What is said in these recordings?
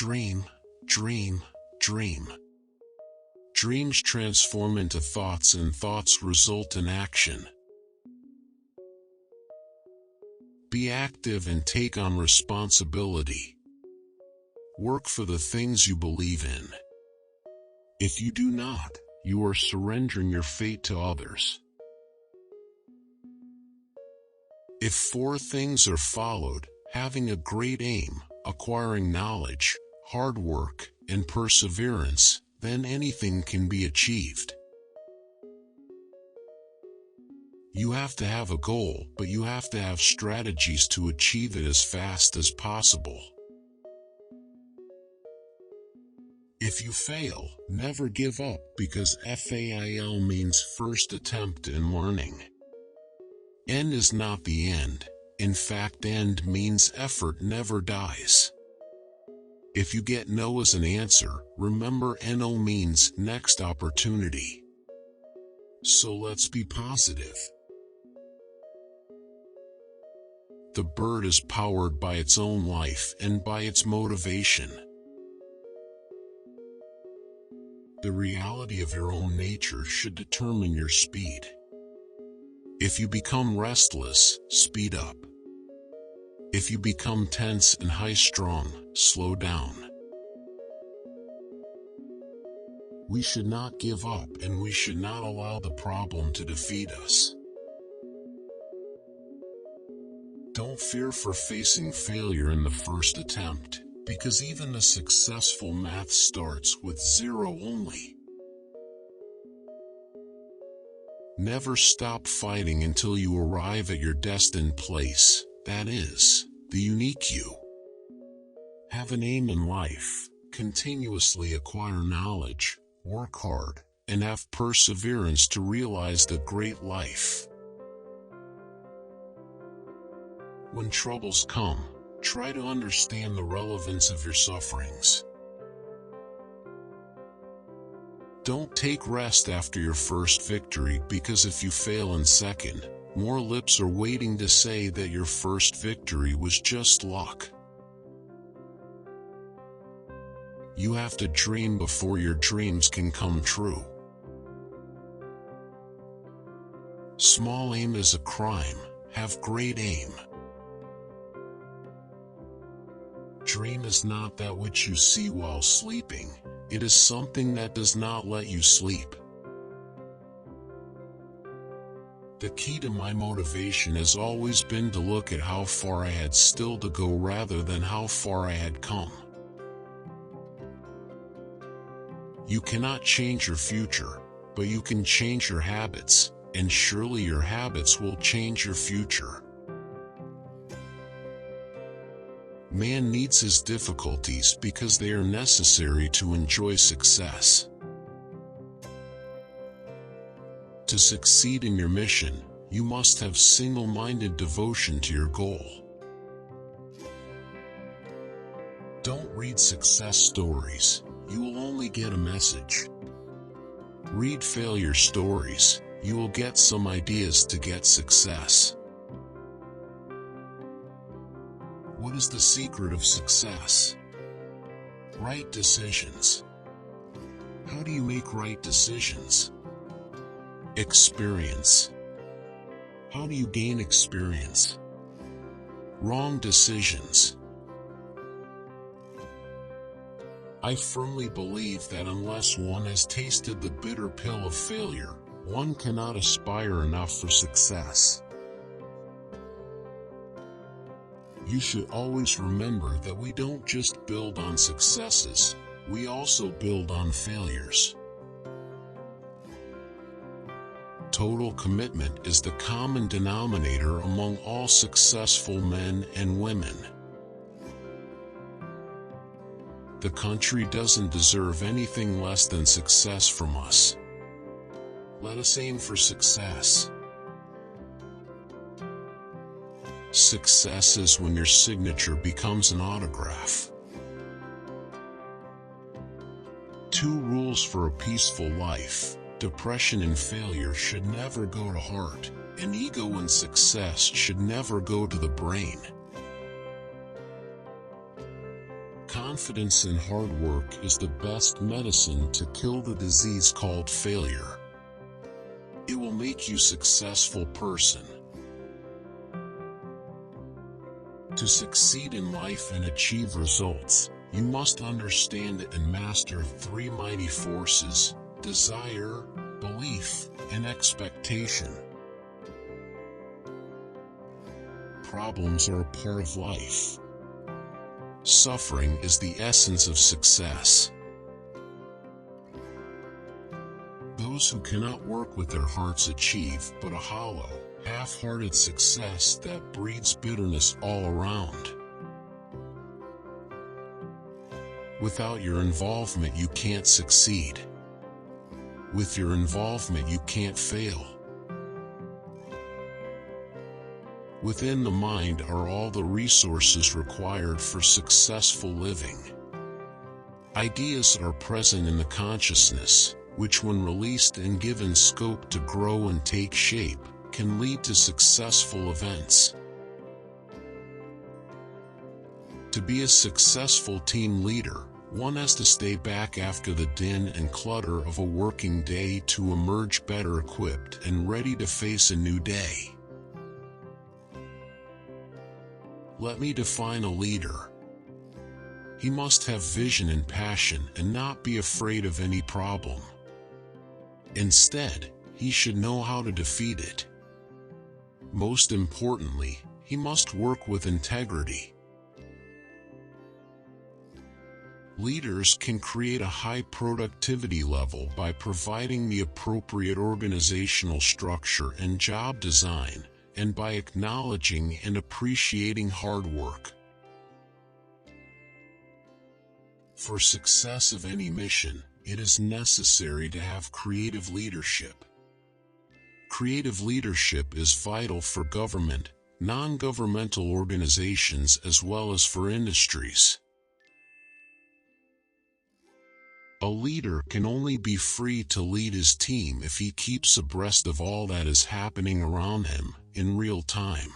Dream, dream, dream. Dreams transform into thoughts and thoughts result in action. Be active and take on responsibility. Work for the things you believe in. If you do not, you are surrendering your fate to others. If 4 things are followed, having a great aim, acquiring knowledge, hard work, and perseverance, then anything can be achieved. You have to have a goal, but you have to have strategies to achieve it as fast as possible. If you fail, never give up, because FAIL means first attempt in learning. End is not the end. In fact, end means effort never dies. If you get no as an answer, remember NO means next opportunity. So let's be positive. The bird is powered by its own life and by its motivation. The reality of your own nature should determine your speed. If you become restless, speed up. If you become tense and high-strung, slow down. We should not give up, and we should not allow the problem to defeat us. Don't fear for facing failure in the first attempt, because even a successful math starts with 0 only. Never stop fighting until you arrive at your destined place, that is, the unique you. Have an aim in life, continuously acquire knowledge, work hard, and have perseverance to realize the great life. When troubles come, try to understand the relevance of your sufferings. Don't take rest after your first victory, because if you fail in second, more lips are waiting to say that your first victory was just luck. You have to dream before your dreams can come true. Small aim is a crime, have great aim. Dream is not that which you see while sleeping, it is something that does not let you sleep. The key to my motivation has always been to look at how far I had still to go rather than how far I had come. You cannot change your future, but you can change your habits, and surely your habits will change your future. Man needs his difficulties because they are necessary to enjoy success. To succeed in your mission, you must have single-minded devotion to your goal. Don't read success stories, you will only get a message. Read failure stories, you will get some ideas to get success. What is the secret of success? Right decisions. How do you make right decisions? Experience. How do you gain experience? Wrong decisions. I firmly believe that unless one has tasted the bitter pill of failure, one cannot aspire enough for success. You should always remember that we don't just build on successes, we also build on failures. Total commitment is the common denominator among all successful men and women. The country doesn't deserve anything less than success from us. Let us aim for success. Success is when your signature becomes an autograph. 2 rules for a peaceful life. Depression and failure should never go to heart, and ego and success should never go to the brain. confidence and hard work is the best medicine to kill the disease called failure. It will make you a successful person. To succeed in life and achieve results, you must understand and master three mighty forces: desire, belief, and expectation. Problems are a part of life. Suffering is the essence of success. Those who cannot work with their hearts achieve but a hollow, half-hearted success that breeds bitterness all around. Without your involvement, you can't succeed. With your involvement, you can't fail. Within the mind are all the resources required for successful living. Ideas are present in the consciousness, which when released and given scope to grow and take shape, can lead to successful events. To be a successful team leader, one has to stay back after the din and clutter of a working day to emerge better equipped and ready to face a new day. Let me define a leader. He must have vision and passion and not be afraid of any problem. Instead, he should know how to defeat it. Most importantly, he must work with integrity. Leaders can create a high productivity level by providing the appropriate organizational structure and job design, and by acknowledging and appreciating hard work. For success of any mission, it is necessary to have creative leadership. Creative leadership is vital for government, non-governmental organizations as well as for industries. A leader can only be free to lead his team if he keeps abreast of all that is happening around him in real time.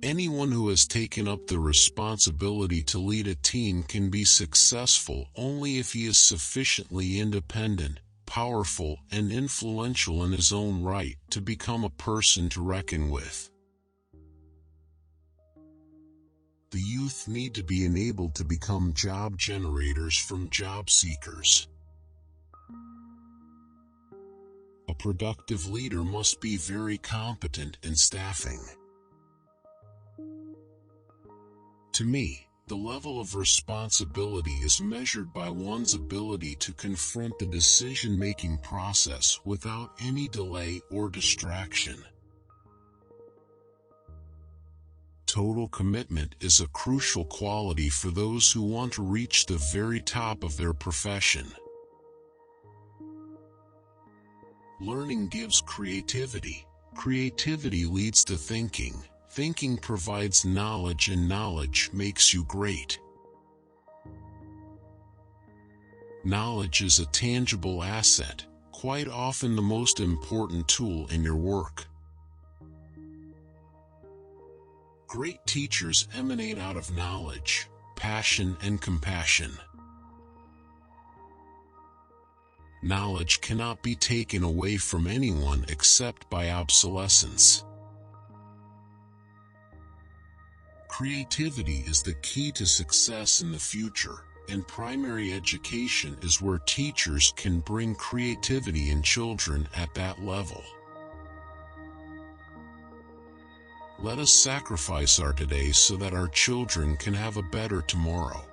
Anyone who has taken up the responsibility to lead a team can be successful only if he is sufficiently independent, powerful, and influential in his own right to become a person to reckon with. The youth need to be enabled to become job generators from job seekers. A productive leader must be very competent in staffing. To me, the level of responsibility is measured by one's ability to confront the decision-making process without any delay or distraction. Total commitment is a crucial quality for those who want to reach the very top of their profession. Learning gives creativity. Creativity leads to thinking. Thinking provides knowledge, and knowledge makes you great. Knowledge is a tangible asset, quite often the most important tool in your work. Great teachers emanate out of knowledge, passion, and compassion. Knowledge cannot be taken away from anyone except by obsolescence. Creativity is the key to success in the future, and primary education is where teachers can bring creativity in children at that level. Let us sacrifice our today so that our children can have a better tomorrow.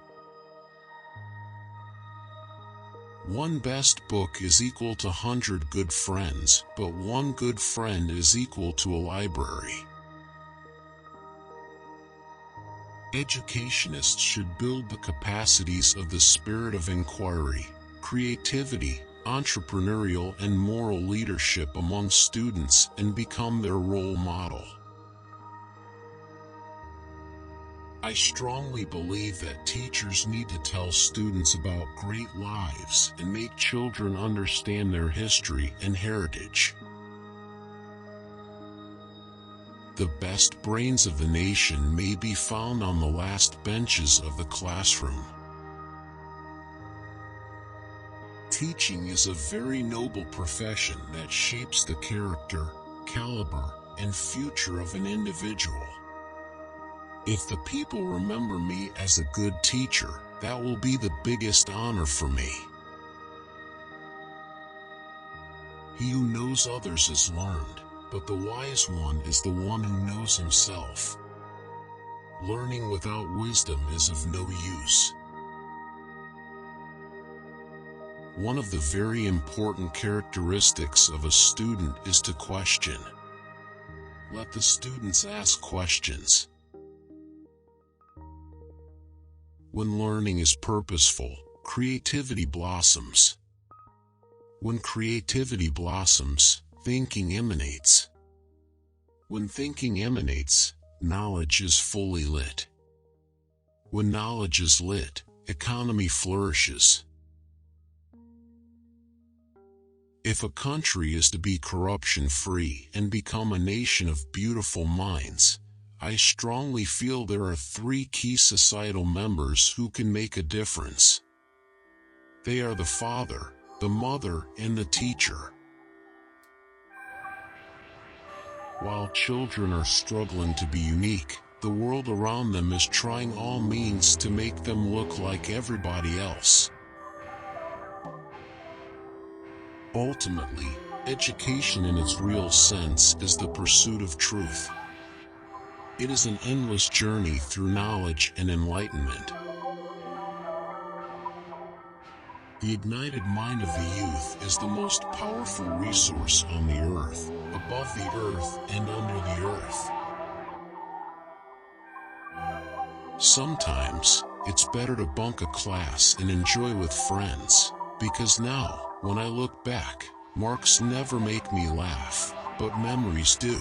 One best book is equal to 100 good friends, but one good friend is equal to a library. Educationists should build the capacities of the spirit of inquiry, creativity, entrepreneurial and moral leadership among students and become their role model. I strongly believe that teachers need to tell students about great lives and make children understand their history and heritage. The best brains of the nation may be found on the last benches of the classroom. Teaching is a very noble profession that shapes the character, caliber, and future of an individual. If the people remember me as a good teacher, that will be the biggest honor for me. He who knows others is learned, but the wise one is the one who knows himself. Learning without wisdom is of no use. One of the very important characteristics of a student is to question. Let the students ask questions. When learning is purposeful, creativity blossoms. When creativity blossoms, thinking emanates. When thinking emanates, knowledge is fully lit. When knowledge is lit, economy flourishes. If a country is to be corruption-free and become a nation of beautiful minds, I strongly feel there are 3 key societal members who can make a difference. They are the father, the mother, and the teacher. While children are struggling to be unique, the world around them is trying all means to make them look like everybody else. Ultimately, education in its real sense is the pursuit of truth. It is an endless journey through knowledge and enlightenment. The ignited mind of the youth is the most powerful resource on the earth, above the earth and under the earth. Sometimes, it's better to bunk a class and enjoy with friends, because now, when I look back, marks never make me laugh, but memories do.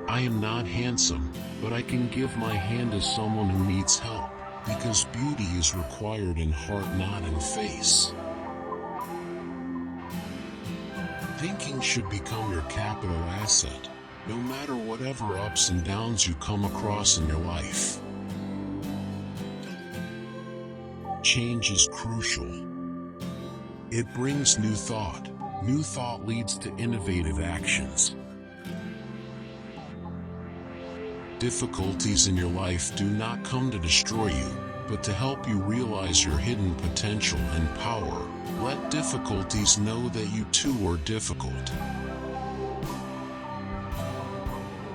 I am not handsome, but I can give my hand to someone who needs help, because beauty is required in heart, not in face. Thinking should become your capital asset, no matter whatever ups and downs you come across in your life. Change is crucial. It brings new thought. New thought leads to innovative actions. Difficulties in your life do not come to destroy you, but to help you realize your hidden potential and power. Let difficulties know that you too are difficult.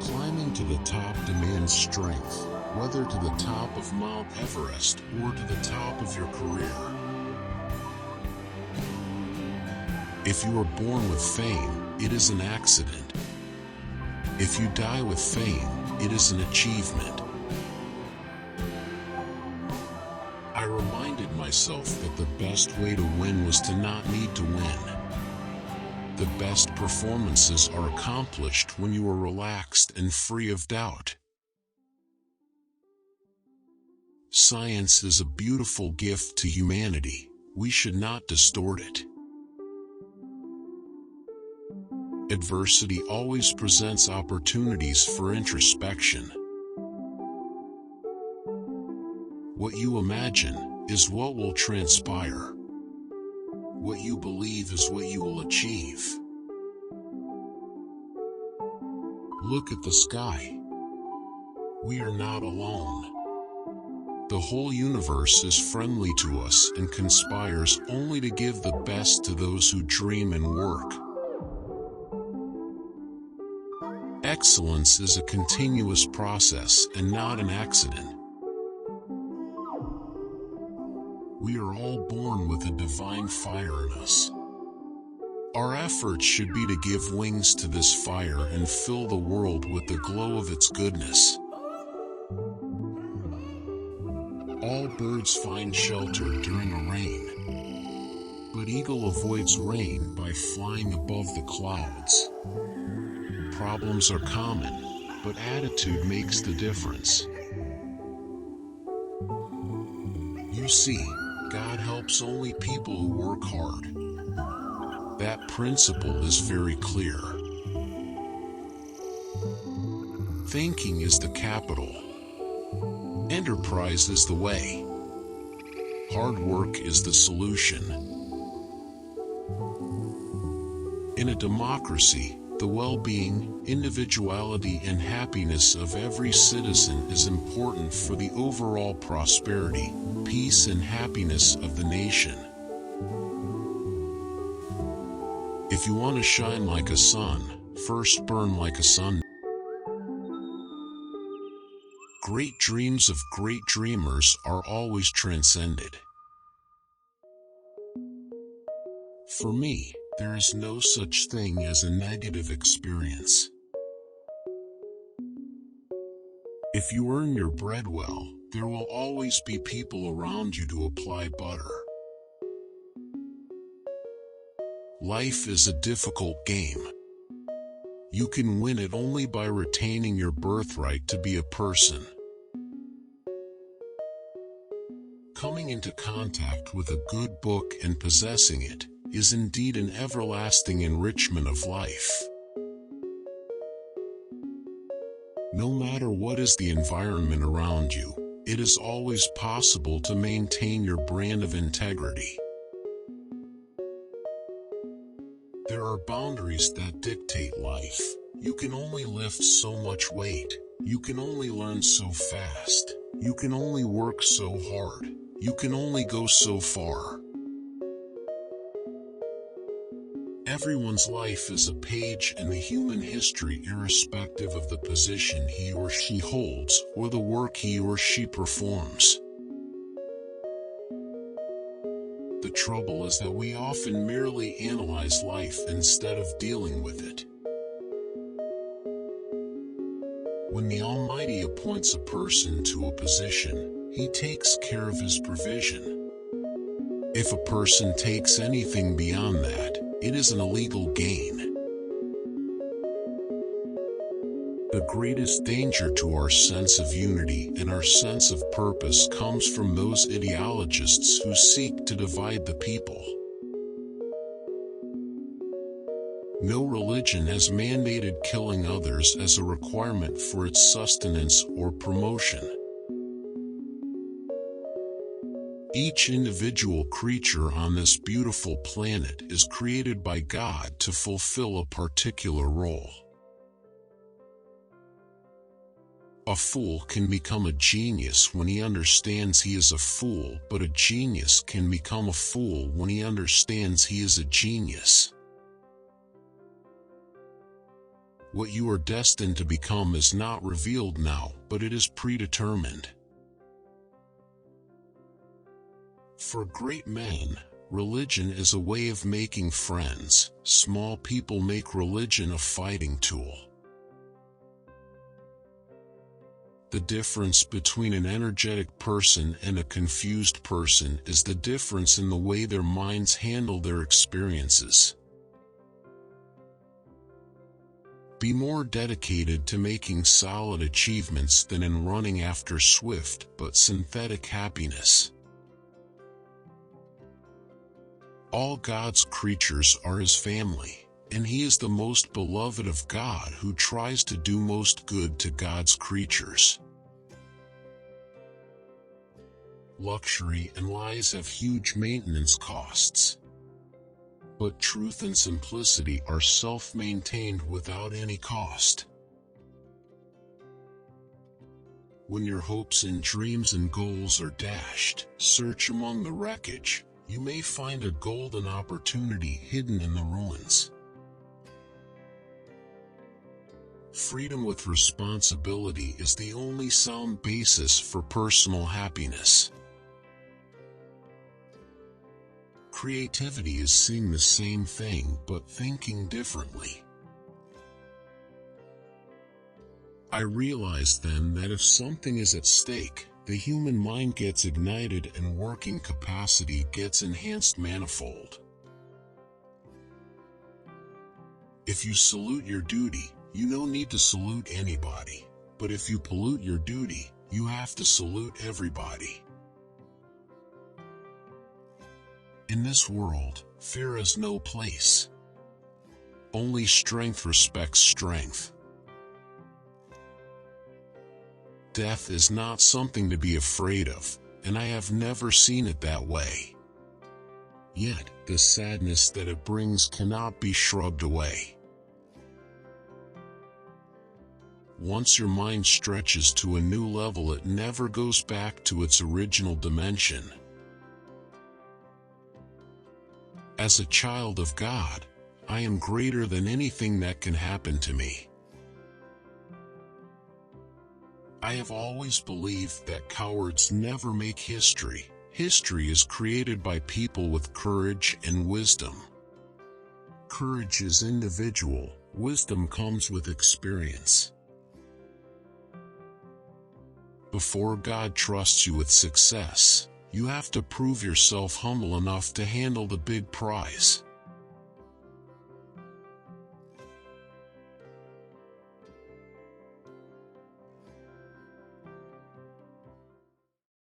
Climbing to the top demands strength, whether to the top of Mount Everest or to the top of your career. If you are born with fame, it is an accident. If you die with fame, it is an achievement. I reminded myself that the best way to win was to not need to win. The best performances are accomplished when you are relaxed and free of doubt. Science is a beautiful gift to humanity. We should not distort it. Adversity always presents opportunities for introspection. What you imagine is what will transpire. What you believe is what you will achieve. Look at the sky. We are not alone. The whole universe is friendly to us and conspires only to give the best to those who dream and work. Excellence is a continuous process and not an accident. We are all born with a divine fire in us. Our efforts should be to give wings to this fire and fill the world with the glow of its goodness. All birds find shelter during a rain, but eagle avoids rain by flying above the clouds. Problems are common, but attitude makes the difference. You see, God helps only people who work hard. That principle is very clear. Thinking is the capital. Enterprise is the way. Hard work is the solution. In a democracy, the well-being, individuality, and happiness of every citizen is important for the overall prosperity, peace, and happiness of the nation. If you want to shine like a sun, first burn like a sun. Great dreams of great dreamers are always transcended. For me, there is no such thing as a negative experience. If you earn your bread well, there will always be people around you to apply butter. Life is a difficult game. You can win it only by retaining your birthright to be a person. Coming into contact with a good book and possessing it is indeed an everlasting enrichment of life. No matter what is the environment around you, it is always possible to maintain your brand of integrity. There are boundaries that dictate life. You can only lift so much weight. You can only learn so fast. You can only work so hard. You can only go so far. Everyone's life is a page in the human history, irrespective of the position he or she holds or the work he or she performs. The trouble is that we often merely analyze life instead of dealing with it. When the Almighty appoints a person to a position, He takes care of his provision. If a person takes anything beyond that, it is an illegal gain. The greatest danger to our sense of unity and our sense of purpose comes from those ideologists who seek to divide the people. No religion has mandated killing others as a requirement for its sustenance or promotion. Each individual creature on this beautiful planet is created by God to fulfill a particular role. A fool can become a genius when he understands he is a fool, but a genius can become a fool when he understands he is a genius. What you are destined to become is not revealed now, but it is predetermined. For great men, religion is a way of making friends. Small people make religion a fighting tool. The difference between an energetic person and a confused person is the difference in the way their minds handle their experiences. Be more dedicated to making solid achievements than in running after swift but synthetic happiness. All God's creatures are His family, and He is the most beloved of God who tries to do most good to God's creatures. Luxury and lies have huge maintenance costs. But truth and simplicity are self-maintained without any cost. When your hopes and dreams and goals are dashed, search among the wreckage. You may find a golden opportunity hidden in the ruins. Freedom with responsibility is the only sound basis for personal happiness. Creativity is seeing the same thing but thinking differently. I realized then that if something is at stake, the human mind gets ignited and working capacity gets enhanced manifold. If you salute your duty, you no need to salute anybody. But if you pollute your duty, you have to salute everybody. In this world, fear has no place. Only strength respects strength. death is not something to be afraid of, and I have never seen it that way. Yet, the sadness that it brings cannot be shrugged away. Once your mind stretches to a new level, it never goes back to its original dimension. As a child of God, I am greater than anything that can happen to me. I have always believed that cowards never make history. History is created by people with courage and wisdom. Courage is individual, wisdom comes with experience. Before God trusts you with success, you have to prove yourself humble enough to handle the big prize.